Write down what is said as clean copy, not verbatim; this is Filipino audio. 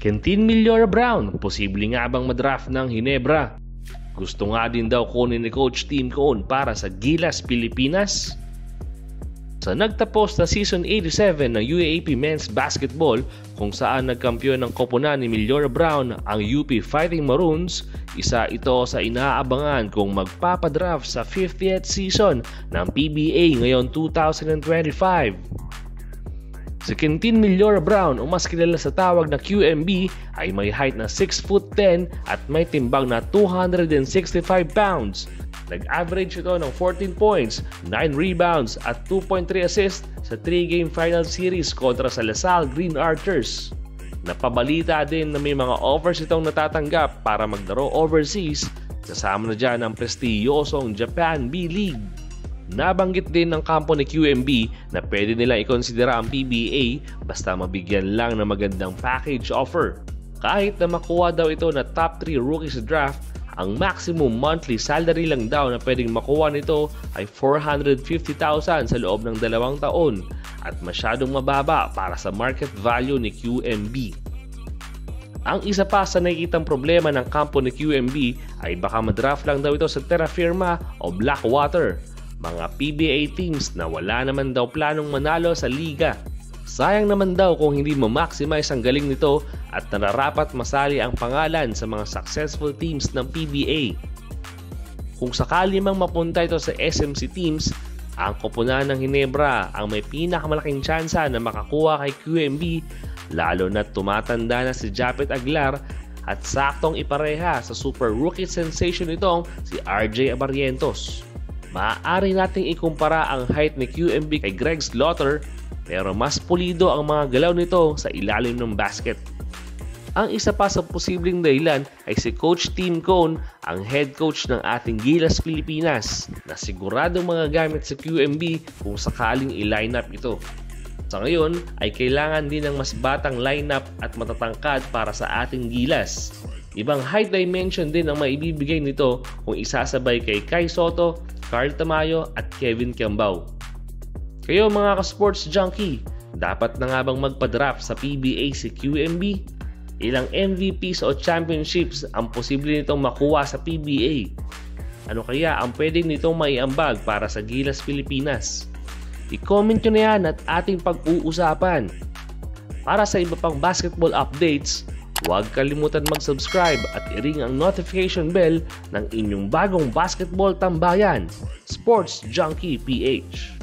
Kentin Millora-Brown, posible nga bang madraft ng Ginebra? Gusto nga din daw kunin ni Coach Tim Cone para sa Gilas, Pilipinas? Sa nagtapos na Season 87 ng UAAP Men's Basketball kung saan nagkampiyon ng koponan ni Millora-Brown ang UP Fighting Maroons, isa ito sa inaabangan kung magpapadraft sa 50th season ng PBA ngayong 2025. Si Kentin Millora-Brown o mas kilala sa tawag na QMB ay may height na 6'10" at may timbang na 265 pounds. Nag-average ito ng 14 points, 9 rebounds at 2.3 assists sa 3-game final series kontra sa LaSalle Green Archers. Napabalita din na may mga offers itong natatanggap para maglaro overseas, kasama na dyan ang prestiyosong Japan B-League. Nabanggit din ng kampo ni QMB na pwede nilang ikonsidera ang PBA basta mabigyan lang ng magandang package offer. Kahit na makuha daw ito na top 3 rookie sa draft, ang maximum monthly salary lang daw na pwedeng makuha nito ay 450,000 sa loob ng 2 taon at masyadong mababa para sa market value ni QMB. Ang isa pa sa nakikitang problema ng kampo ni QMB ay baka madraft lang daw ito sa Terra Firma o Blackwater, mga PBA teams na wala naman daw planong manalo sa liga. Sayang naman daw kung hindi ma-maximize ang galing nito at nararapat masali ang pangalan sa mga successful teams ng PBA. Kung sakali mang mapunta ito sa SMC teams, ang koponan ng Ginebra ang may pinakamalaking tsansa na makakuha kay QMB, lalo na tumatanda na si Japet Aguilar at saktong ipareha sa super rookie sensation itong si RJ Abarrientos. Maaari nating ikumpara ang height ni QMB kay Greg Slaughter, pero mas pulido ang mga galaw nito sa ilalim ng basket. Ang isa pa sa posibleng dahilan ay si Coach Tim Cone, ang head coach ng ating Gilas Pilipinas, na siguradong mga gamit sa QMB kung sakaling i-line up ito. Sa ngayon ay kailangan din ng mas batang lineup at matatangkad para sa ating Gilas. Ibang height dimension din ang maibibigay nito kung isasabay kay Kai Soto, Carl Tamayo at Kevin Kiambao. Kayo mga ka-sports junkie, dapat na nga bang magpa-draft sa PBA si QMB? Ilang MVPs o championships ang posible nitong makuha sa PBA? Ano kaya ang pwedeng nitong maiambag para sa Gilas Pilipinas? I-comment nyo na yan at ating pag-uusapan. Para sa iba pang basketball updates, huwag kalimutan mag-subscribe at i-ring ang notification bell ng inyong bagong basketball tambayan, Sports Junkie PH.